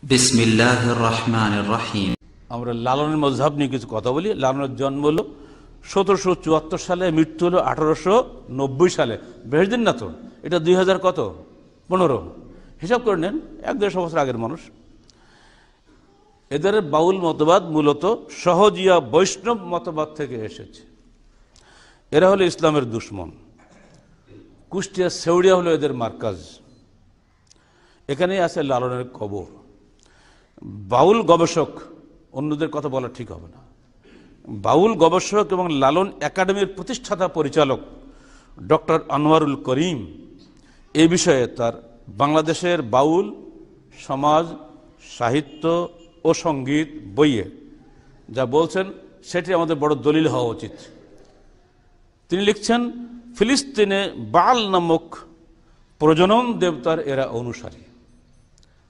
বিসমিল্লাহির রহমানির রহিম। আমরা লালনের মযহাব নিয়ে কিছু কথা বলি। লালনের জন্ম হলো 1774 সালে, মৃত্যু হলো 1890 সালে। বেশ দিন না তো, এটা 2000 কত 15 হিসাব করে নেন, 1-150 বছর আগের মানুষ। এদের বাউল মতবাদ মূলত সহজিয়া বৈষ্ণব মতবাদ থেকে এসেছে। এরা হলো ইসলামের দুশ্মন। কুষ্টিয়া সেউড়িয়া হলো এদের মার্কাজ। এখানেই আছে লালনের কবর। বাউল গবেষক, অন্যদের কথা বলা ঠিক হবে না, বাউল গবেষক এবং লালন একাডেমির প্রতিষ্ঠাতা পরিচালক ডক্টর আনোয়ারুল করিম এই বিষয়ে তার বাংলাদেশের বাউল সমাজ, সাহিত্য ও সঙ্গীত বইয়ে যা বলছেন সেটি আমাদের বড় দলিল হওয়া উচিত। তিনি লিখছেন, ফিলিস্তিনে বাল নামক প্রজনন দেবতার এরা অনুসারী।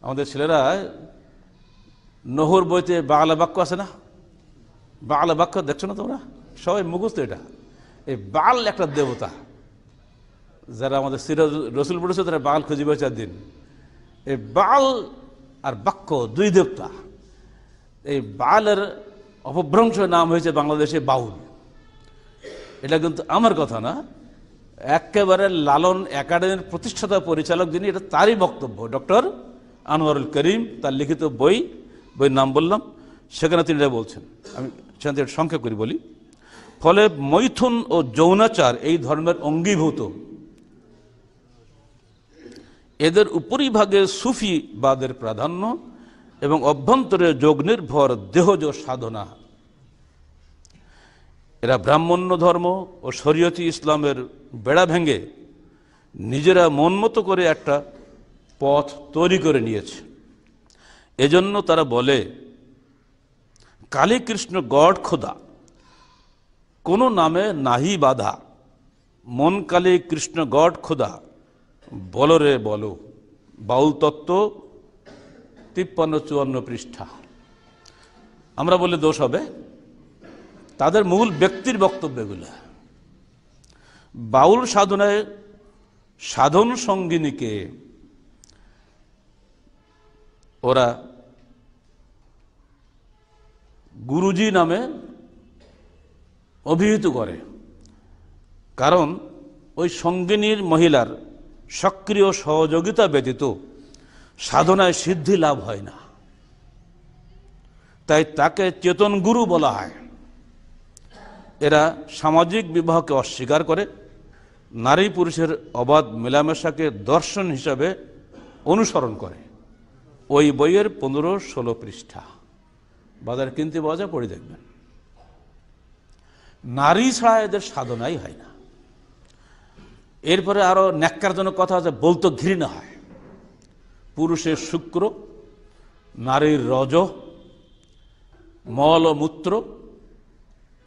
আমাদের ছেলেরা নহর বইতে বাংলা বাক্য আছে না, বাংলা বাক্য দেখছো না তোমরা, সবাই মুখস্থ। এটা এই বাল একটা দেবতা, যারা আমাদের সিরাজ রসুল পড়েছে তারা বাল খুঁজি বেচার দিন। এই বাল আর বাক্য দুই দেবতা। এই বালের অপভ্রংশ নাম হয়েছে বাংলাদেশে বাউল। এটা কিন্তু আমার কথা না, একেবারে লালন একাডেমির প্রতিষ্ঠাতা পরিচালক যিনি, এটা তারই বক্তব্য, ডক্টর আনোয়ারুল করিম। তার লিখিত বইয়ের নাম বললাম, সেখানে তিনি এটা বলছেন। আমি সেখানে সংক্ষেপ করে বলি। ফলে মৈথুন ও যৌনাচার এই ধর্মের অঙ্গীভূত। এদের উপরিভাগে সুফিবাদের প্রাধান্য এবং অভ্যন্তরে যোগ নির্ভর দেহজ সাধনা। এরা ব্রাহ্মণ্য ধর্ম ও শরীয়তি ইসলামের বেড়া ভেঙে নিজেরা মন মতো করে একটা পথ তৈরি করে নিয়েছে। এজন্য তারা বলে, কালী কৃষ্ণ গড খোদা, কোনো নামে নাহি বাধা, মন কালী কৃষ্ণ গড খোদা, বলো রে বলো। বাউল তত্ত্ব 53-54 পৃষ্ঠা। আমরা বলে দোষ হবে, তাদের মূল ব্যক্তির বক্তব্য এগুলো। বাউল সাধনায় সাধন সঙ্গিনীকে ওরা গুরুজি নামে অভিহিত করে, কারণ ওই সঙ্গিনীর মহিলার সক্রিয় সহযোগিতা ব্যতীত সাধনায় সিদ্ধি লাভ হয় না। তাই তাকে চেতন গুরু বলা হয়। এরা সামাজিক বিবাহকে অস্বীকার করে, নারী পুরুষের অবাধ মেলামেশাকে দর্শন হিসাবে অনুসরণ করে। ওই বইয়ের 15-16 পৃষ্ঠা বাজার কিনতে পাওয়া যায়, পড়ে দেখবেন। নারী ছাড়া এদের সাধনাই হয় না। এরপরে আরো ন্যাক্কারজনক কথা আছে, বলতে ঘৃণা হয়। পুরুষের শুক্র, নারীর রজ, মল ও মূত্র,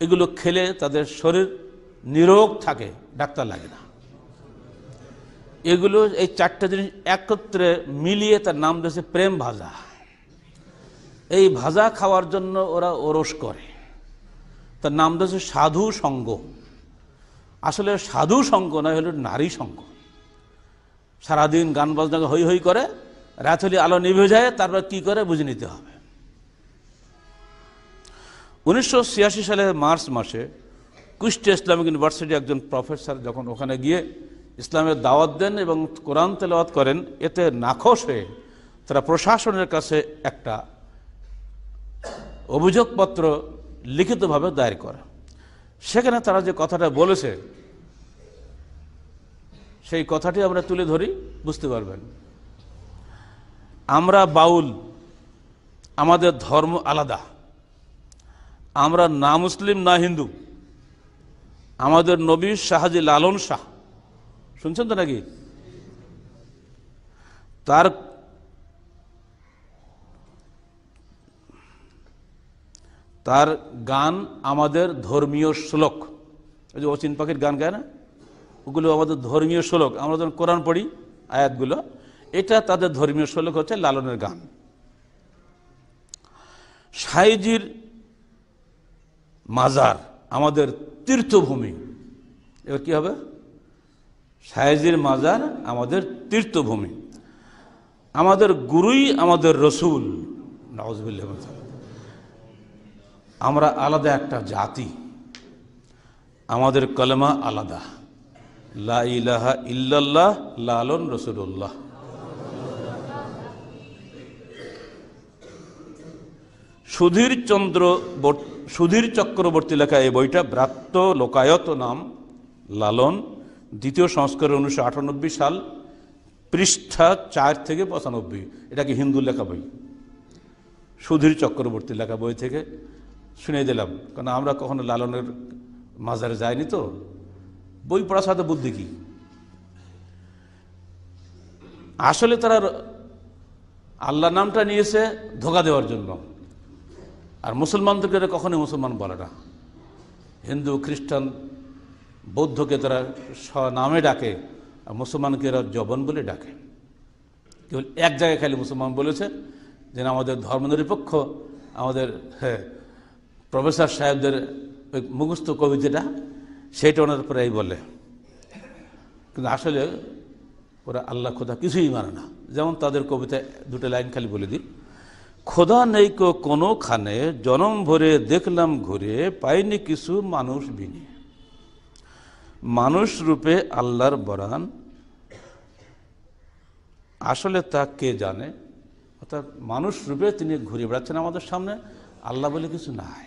এগুলো খেলে তাদের শরীর নিরোগ থাকে, ডাক্তার লাগে না। এগুলো এই 4টা জিনিস একত্রে মিলিয়ে তার নাম দিয়েছে প্রেম ভাজা। এই ভাজা খাওয়ার জন্য ওরা ওরস করে, তার নাম দিয়েছে সাধু সঙ্গ। আসলে সাধু সঙ্গ নয়, হলো নারী সঙ্গ। সারাদিন গান বাজনা হই হই করে, রাত হলে আলো নিভে যায়, তারপর কি করে বুঝে নিতে হবে। 1986 সালের মার্চ মাসে কুষ্টিয়া ইসলামিক ইউনিভার্সিটি একজন প্রফেসর যখন ওখানে গিয়ে ইসলামের দাওয়াত দেন এবং কোরআন তেলাওয়াত করেন, এতে নাখোশ হয়ে তারা প্রশাসনের কাছে একটা অভিযোগপত্র লিখিতভাবে দায়ের করে। সেখানে তারা যে কথাটা বলেছে, সেই কথাটি আমরা তুলে ধরি, বুঝতে পারবেন। আমরা বাউল, আমাদের ধর্ম আলাদা, আমরা না মুসলিম না হিন্দু। আমাদের নবী শাহজি লালন শাহ, শুনছেন তো নাকি? তার গান আমাদের ধর্মীয় শ্লোক। ওই যে অচিন পাখির গান গায় না, ওগুলো আমাদের ধর্মীয় শ্লোক। আমরা যখন কোরআন পড়ি আয়াতগুলো, এটা তাদের ধর্মীয় শ্লোক হচ্ছে লালনের গান। সাইজির মাজার আমাদের তীর্থভূমি। এবার কি হবে? সাইজির মাজার আমাদের তীর্থভূমি। আমাদের গুরুই আমাদের রসুল। নাউজুবিল্লাহ। আমরা আলাদা একটা জাতি, আমাদের কলেমা আলাদা, লা ইলাহা ইল্লাল্লাহ লালন রসুল্লাহ। সুধীর চক্রবর্তী লেখা এই বইটা, ব্রাত্য লোকায়ত নাম, লালন, দ্বিতীয় সংস্করণ 1998 সাল, পৃষ্ঠা 4 থেকে 95। এটা কি হিন্দু লেখা বই, সুধীর চক্রবর্তী লেখা বই থেকে শুনিয়ে দিলাম, কারণ আমরা কখনো লালনের মাজারে যাইনি, তো বই পড়ার সাথে বুদ্ধি কি। আসলে তারা আল্লাহ নামটা নিয়েছে ধোঁকা দেওয়ার জন্য, আর মুসলমানদেরকে কখনোই মুসলমান বলে না। হিন্দু, খ্রিস্টান, বৌদ্ধকে তারা নামে ডাকে, আর মুসলমানকে এরা জবন বলে ডাকে। কেবল এক জায়গায় খালি মুসলমান বলেছে, যেন আমাদের ধর্মনিরপেক্ষ আমাদের প্রফেসর সাহেবদের ওই মুখস্থ কবিতাটা, সেইটা ওনার প্রায় বলে, কিন্তু আসলে ওরা আল্লাহ খোদা কিছুই মানে না। যেমন তাদের কবিতায় দুটো লাইন খালি বলে দিই, খোদা নেই কো কোনোখানে, জনম ভরে দেখলাম ঘুরে, পাইনি কিছু মানুষ বিনে, মানুষ রূপে আল্লাহর বরান, আসলে তা কে জানে। অর্থাৎ মানুষ রূপে তিনি ঘুরে বেড়াচ্ছেন আমাদের সামনে, আল্লাহ বলে কিছু নাই।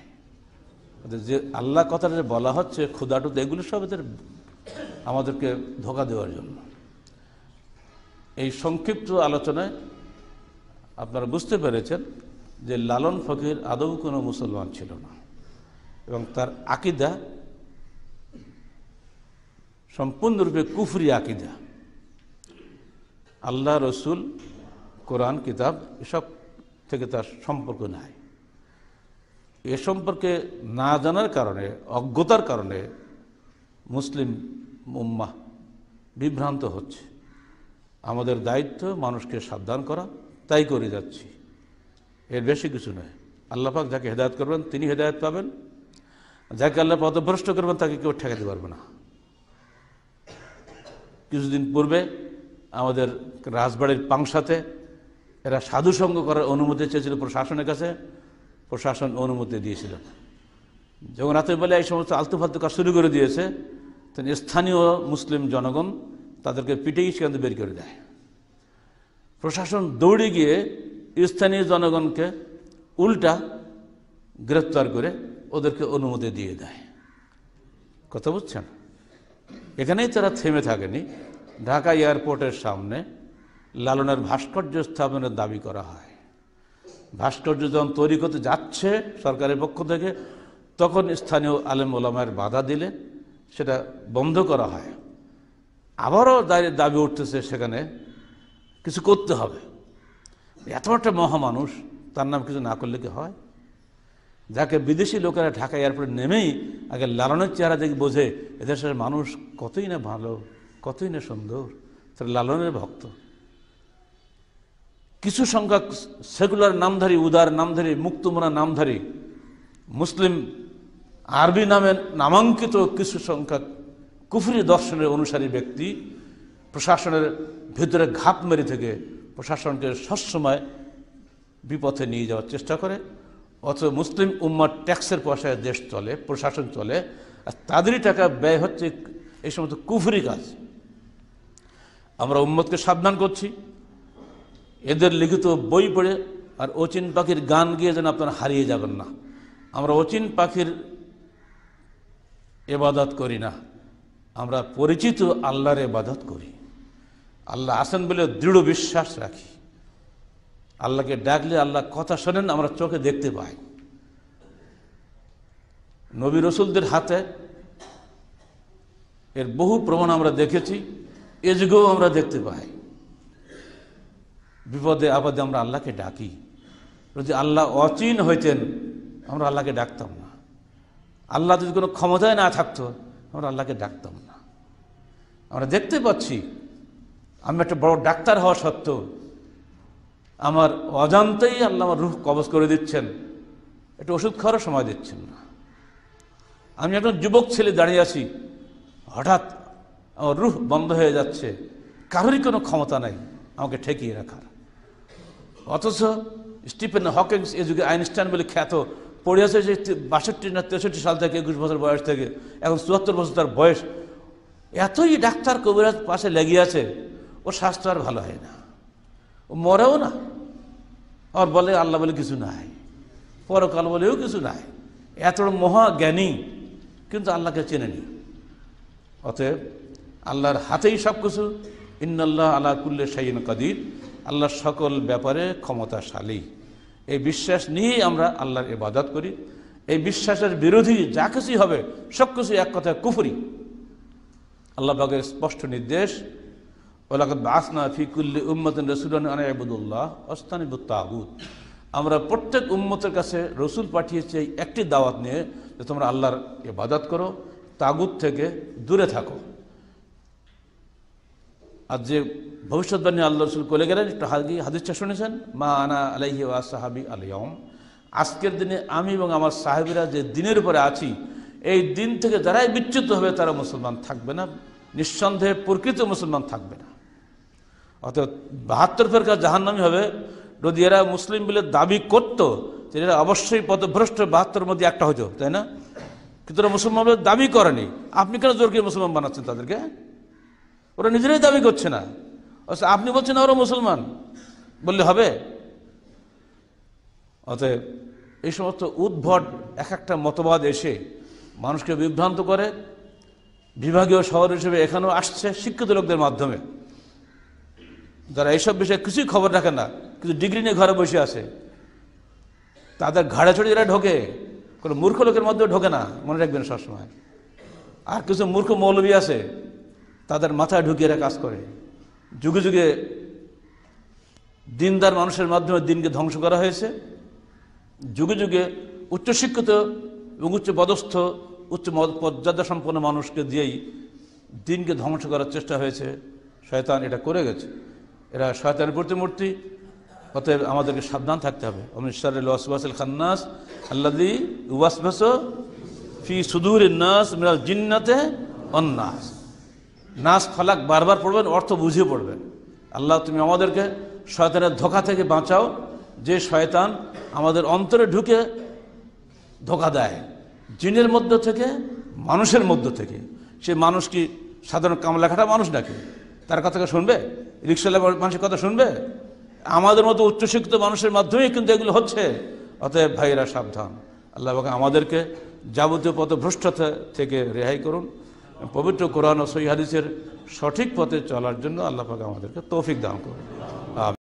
যে আল্লাহ কথাটা যে বলা হচ্ছে, ক্ষুদাটুদ, এগুলো সব এদের আমাদেরকে ধোঁকা দেওয়ার জন্য। এই সংক্ষিপ্ত আলোচনায় আপনারা বুঝতে পেরেছেন যে লালন ফকির আদৌ কোনো মুসলমান ছিল না, এবং তার আকিদা সম্পূর্ণরূপে কুফরি আকিদা। আল্লাহ, রসুল, কোরআন, কিতাব এসব থেকে তার সম্পর্ক নাই। এ সম্পর্কে না জানার কারণে, অজ্ঞতার কারণে মুসলিম উম্মাহ বিভ্রান্ত হচ্ছে। আমাদের দায়িত্ব মানুষকে সাবধান করা, তাই করে যাচ্ছি, এর বেশি কিছু নয়। আল্লাহ পাক যাকে হেদায়েত করবেন তিনি হেদায়েত পাবেন, যাকে আল্লাহ পথভ্রষ্ট করবেন তাকে কেউ ঠেকাতে পারবে না। কিছুদিন পূর্বে আমাদের রাজবাড়ির পাংশাতে এরা সাধুসঙ্গ করার অনুমতি চেয়েছিল প্রশাসনের কাছে, প্রশাসন অনুমতি দিয়েছিল। যখন রাতের বেলা এই সমস্ত আলতু ফালতু কাজ শুরু করে দিয়েছে, তখন স্থানীয় মুসলিম জনগণ তাদেরকে পিটেই সেখান থেকে বের করে দেয়। প্রশাসন দৌড়ে গিয়ে স্থানীয় জনগণকে উল্টা গ্রেফতার করে ওদেরকে অনুমতি দিয়ে দেয়। কথা বুঝছেন? এখানেই তারা থেমে থাকেনি। ঢাকা এয়ারপোর্টের সামনে লালনের ভাস্কর্য স্থাপনের দাবি করা হয়। ভাস্কর্য যখন তৈরি করতে যাচ্ছে সরকারের পক্ষ থেকে, তখন স্থানীয় আলেম ওলামায়ের বাধা দিলে সেটা বন্ধ করা হয়। আবারও দাবি উঠতেছে সেখানে কিছু করতে হবে। এত একটা মহামানুষ, তার নাম কিছু না করলে কি হয়? যাকে বিদেশি লোকেরা ঢাকা এয়ারপোর্টে নেমেই আগে লালনের চেহারা দেখে বোঝে এদেশের মানুষ কতই না ভালো, কতই না সুন্দর, তারা লালনের ভক্ত। কিছু সংখ্যক সেকুলার নামধারী, উদার নামধারী, মুক্তমনা নামধারী, মুসলিম আরবি নামে নামাঙ্কিত কিছু সংখ্যক কুফরি দর্শনের অনুসারী ব্যক্তি প্রশাসনের ভিতরে ঘাত মেরে থেকে প্রশাসনকে সবসময় বিপথে নিয়ে যাওয়ার চেষ্টা করে। অথচ মুসলিম উম্মার ট্যাক্সের পয়সায় দেশ চলে, প্রশাসন চলে, আর তাদেরই টাকা ব্যয় হচ্ছে এই সমস্ত কুফরি কাজ। আমরা উম্মতকে সাবধান করছি, এদের লিখিত বই পড়ে আর অচিন পাখির গান গিয়ে যেন আপনারা হারিয়ে যাবেন না। আমরা অচিন পাখির ইবাদত করি না, আমরা পরিচিত আল্লাহর ইবাদত করি। আল্লাহ আছেন বলে দৃঢ় বিশ্বাস রাখি। আল্লাহকে ডাকলে আল্লাহ কথা শোনেন, আমরা চোখে দেখতে পাই। নবী রসুলদের হাতে এর বহু প্রমাণ আমরা দেখেছি, এ যুগেও আমরা দেখতে পাই। বিপদে আপদে আমরা আল্লাহকে ডাকি। যদি আল্লাহ অচিন হইতেন আমরা আল্লাহকে ডাকতাম না। আল্লাহ যদি কোনো ক্ষমতায় না থাকতো আমরা আল্লাহকে ডাকতাম না। আমরা দেখতে পাচ্ছি, আমি একটা বড় ডাক্তার হওয়া সত্ত্বেও আমার অজান্তেই আল্লাহ আমার রূহ কবজ করে দিচ্ছেন, একটু ওষুধ খাওয়ারও সময় দিচ্ছেন না। আমি একজন যুবক ছেলে দাঁড়িয়ে আছি, হঠাৎ আমার রূহ বন্ধ হয়ে যাচ্ছে, কারোরই কোনো ক্ষমতা নাই আমাকে ঠেকিয়ে রাখার। অথচ স্টিফেন হকিংস এ যুগে আইনস্টাইন বলে খ্যাত, পড়িয়েছে যে 62 না 63 সাল থেকে, 21 বছর বয়স থেকে, এখন 74 বছর তার বয়স। এতই ডাক্তার কবিরাজ পাশে লেগে আছে, ওর স্বাস্থ্য আর ভালো হয় না, ও মরেও না। আর বলে আল্লাহ বলে কিছু নাই, পরকাল বলেও কিছু নাই। এত মহাজ্ঞানী, কিন্তু আল্লাহকে চেনেনি। অতএব আল্লাহর হাতেই সব কিছু। ইন্নাল্লাহ আলা কুল্লি শাইইন কাদির, আল্লাহ সকল ব্যাপারে ক্ষমতাশালী। এই বিশ্বাস নিয়েই আমরা আল্লাহর ইবাদত করি। এই বিশ্বাসের বিরোধী যা কিছুই হবে সব কিছু এক কথায় কুফরি। আল্লাহ পাকের স্পষ্ট নির্দেশ, ওয়ালাকাদ বাআসনা ফি কুল্লি উম্মাতিন রাসূলান আন ইবুদুল্লাহ ওয়াজতানিবুত তাগুত। আমরা প্রত্যেক উম্মতের কাছে রসুল পাঠিয়েছি এই একটি দাওয়াত নিয়ে, যে তোমরা আল্লাহর ইবাদত করো, তাগুত থেকে দূরে থাকো। আর যে ভবিষ্যৎবাণী আল্লাহ রসুল করে গেলেন, একটু হাদিসটা শুনেছেন, মা আনা আলাইহি ওয়া সাহাবি আল ইয়াউম, আজকের দিনে আমি এবং আমার সাহাবীরা যে দিনের উপরে আছি, এই দিন থেকে যারাই বিচ্যুত হবে তারা মুসলমান থাকবে না, নিঃসন্দেহে প্রকৃত মুসলমান থাকবে না। অর্থাৎ 72 ফেরকা জাহান্নামী হবে। যদি এরা মুসলিম বলে দাবি করতো, এরা অবশ্যই পথভ্রষ্ট 72 মধ্যে একটা হতো, তাই না? কিন্তু ওরা মুসলমান বলে দাবি করেনি। আপনি কেন জোর করে মুসলমান বানাচ্ছেন তাদেরকে? ওরা নিজেরাই দাবি করছে না, আপনি বলছেন ওরা মুসলমান বললে হবে? অতএব এই সমস্ত উদ্ভট এক একটা মতবাদ এসে মানুষকে বিভ্রান্ত করে। বিভাগীয় শহর হিসেবে এখানেও আসছে শিক্ষিত লোকদের মাধ্যমে, যারা এইসব বিষয়ে কিছুই খবর রাখে না, কিন্তু ডিগ্রি নিয়ে ঘরে বসে আছে। তাদের ঘাড়ে চড়ে যারা ঢোকে, কোনো মূর্খ লোকের মধ্যেও ঢোকে না, মনে রাখবেন সবসময়। আর কিছু মূর্খ মৌলবী আছে, তাদের মাথায় ঢুকিয়ে এরা কাজ করে। যুগে যুগে দিনদার মানুষের মাধ্যমে দিনকে ধ্বংস করা হয়েছে। যুগে যুগে উচ্চশিক্ষিত এবং উচ্চ পদস্থ উচ্চ মর্যাদা সম্পন্ন মানুষকে দিয়েই দিনকে ধ্বংস করার চেষ্টা হয়েছে। শয়তান এটা করে গেছে, এরা শয়তানের প্রতিমূর্তি। অতএব আমাদেরকে সাবধান থাকতে হবে। মিন শাররিল ওয়াসওয়াসিল খান্নাস আল্লাযী ইউওয়াসওয়াসু ফি সুদুরিন নাস মিনাল জিন্নাতি ওয়ান নাস। নাস ফালাক বারবার পড়বেন, অর্থ বুঝিয়ে পড়বেন। আল্লাহ তুমি আমাদেরকে শয়তানের ধোঁকা থেকে বাঁচাও, যে শয়তান আমাদের অন্তরে ঢুকে ধোঁকা দেয়, জিনের মধ্য থেকে, মানুষের মধ্য থেকে। সে মানুষ কি সাধারণ কামলাখাটা মানুষ নাকি? তার কথা শুনবে? রিক্সাওয়ালা মানুষের কথা শুনবে? আমাদের মতো উচ্চশিক্ষিত মানুষের মাধ্যমেই কিন্তু এগুলো হচ্ছে। অতএব ভাইয়েরা সাবধান। আল্লাহ পাক আমাদেরকে যাবতীয় পথভ্রষ্টতা থেকে রেহাই করুন। পবিত্র কোরআন ও সহিহ হাদিসের সঠিক পথে চলার জন্য আল্লাহ পাক আমাদেরকে তৌফিক দান করুন।